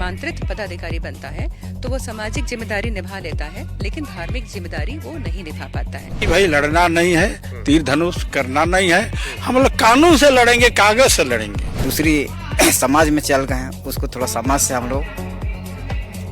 धर्मांतरित पदाधिकारी बनता है तो वो सामाजिक जिम्मेदारी निभा लेता है, लेकिन धार्मिक जिम्मेदारी वो नहीं निभा पाता है। भाई लड़ना नहीं है, तीर धनुष करना नहीं है, हम लोग कानून से लड़ेंगे, कागज से लड़ेंगे। दूसरी समाज में चल गए हैं, उसको थोड़ा समाज से हम लोग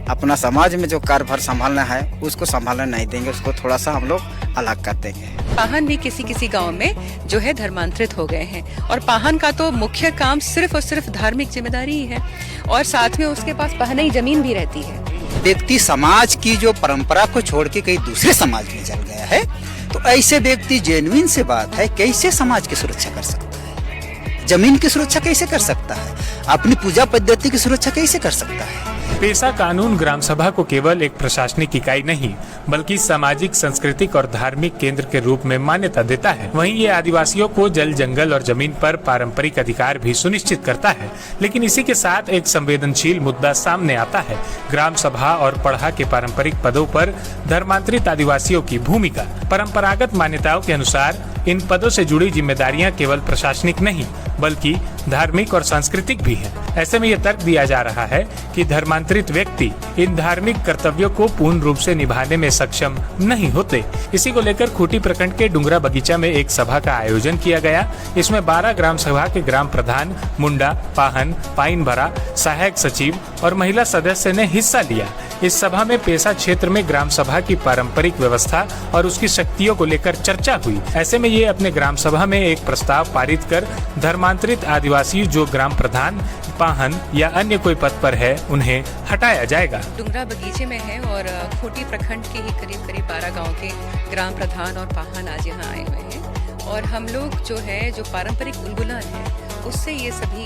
अपना समाज में जो कार्यभार संभालना है उसको संभालने नहीं देंगे, उसको थोड़ा सा हम लोग अलग कर देंगे। पाहन भी किसी किसी गांव में जो है धर्मांतरित हो गए हैं और पाहन का तो मुख्य काम सिर्फ और सिर्फ धार्मिक जिम्मेदारी ही है और साथ में उसके पास पहनई जमीन भी रहती है। व्यक्ति समाज की जो परंपरा को छोड़ के कहीं दूसरे समाज में चल गया है तो ऐसे व्यक्ति जेन्युइन से बात है कैसे समाज की सुरक्षा कर सकता है, जमीन की सुरक्षा कैसे कर सकता है, अपनी पूजा पद्धति की सुरक्षा कैसे कर सकता है। पेशा कानून ग्राम सभा को केवल एक प्रशासनिक इकाई नहीं बल्कि सामाजिक, सांस्कृतिक और धार्मिक केंद्र के रूप में मान्यता देता है। वहीं ये आदिवासियों को जल, जंगल और जमीन पर पारंपरिक अधिकार भी सुनिश्चित करता है। लेकिन इसी के साथ एक संवेदनशील मुद्दा सामने आता है, ग्राम सभा और पढ़ा के पारंपरिक पदों पर धर्मांतरित आदिवासियों की भूमिका। परंपरागत मान्यताओं के अनुसार इन पदों से जुड़ी जिम्मेदारियां केवल प्रशासनिक नहीं बल्कि धार्मिक और सांस्कृतिक भी है। ऐसे में यह तर्क दिया जा रहा है कि धर्मांतरित व्यक्ति इन धार्मिक कर्तव्यों को पूर्ण रूप से निभाने में सक्षम नहीं होते। इसी को लेकर खूंटी प्रखंड के डुंगरा बगीचा में एक सभा का आयोजन किया गया। इसमें 12 ग्राम सभा के ग्राम प्रधान, मुंडा, पाहन, पाइन भरा, सहायक सचिव और महिला सदस्य ने हिस्सा लिया। इस सभा में पेशा क्षेत्र में ग्राम सभा की पारंपरिक व्यवस्था और उसकी शक्तियों को लेकर चर्चा हुई। ऐसे में ये अपने ग्राम सभा में एक प्रस्ताव पारित कर धर्मांतरित आदिवासी जो ग्राम प्रधान, पाहन या अन्य कोई पद पर है उन्हें हटाया जाएगा। डुंगरा बगीचे में है और खूंटी प्रखंड के ही करीब 12 गांव के ग्राम प्रधान और पाहन आज यहाँ आए हुए हैं और हम लोग जो है जो पारंपरिक उलगुलान है उससे ये सभी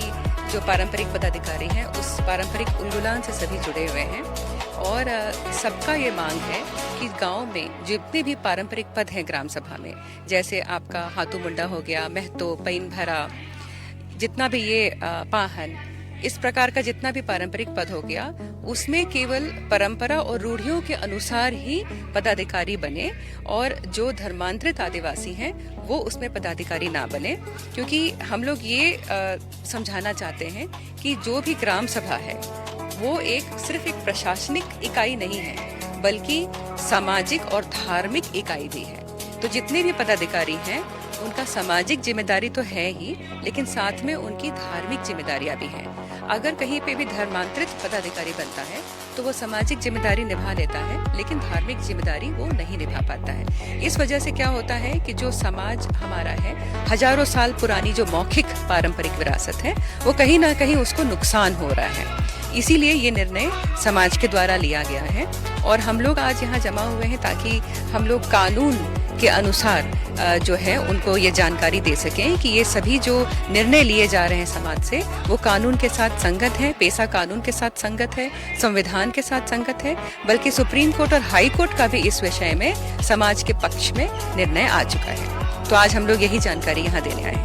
जो पारंपरिक पदाधिकारी हैं उस पारंपरिक उलगुलान से सभी जुड़े हुए हैं और सबका ये मांग है कि गांव में जितने भी पारंपरिक पद हैं ग्राम सभा में, जैसे आपका हाथू मुंडा हो गया, महतो, पैन भरा, जितना भी ये पाहन, इस प्रकार का जितना भी पारंपरिक पद हो गया उसमें केवल परंपरा और रूढ़ियों के अनुसार ही पदाधिकारी बने और जो धर्मांतरित आदिवासी हैं वो उसमें पदाधिकारी ना बने, क्योंकि हम लोग ये समझाना चाहते हैं कि जो भी ग्राम सभा है वो सिर्फ एक प्रशासनिक इकाई नहीं है बल्कि सामाजिक और धार्मिक इकाई भी है। तो जितने भी पदाधिकारी हैं उनका सामाजिक जिम्मेदारी तो है ही, लेकिन साथ में उनकी धार्मिक जिम्मेदारियां भी हैं। अगर कहीं पे भी धर्मांतरित पदाधिकारी बनता है तो वो सामाजिक जिम्मेदारी निभा लेता है, लेकिन धार्मिक जिम्मेदारी वो नहीं निभा पाता है। इस वजह से क्या होता है कि जो समाज हमारा है, हजारों साल पुरानी जो मौखिक पारंपरिक विरासत है, वो कहीं ना कहीं उसको नुकसान हो रहा है। इसीलिए ये निर्णय समाज के द्वारा लिया गया है और हम लोग आज यहाँ जमा हुए हैं ताकि हम लोग कानून के अनुसार जो है उनको ये जानकारी दे सकें कि ये सभी जो निर्णय लिए जा रहे हैं समाज से वो कानून के साथ संगत है, पेशा कानून के साथ संगत है, संविधान के साथ संगत है, बल्कि सुप्रीम कोर्ट और हाई कोर्ट का भी इस विषय में समाज के पक्ष में निर्णय आ चुका है। तो आज हम लोग यही जानकारी यहाँ देने आए हैं।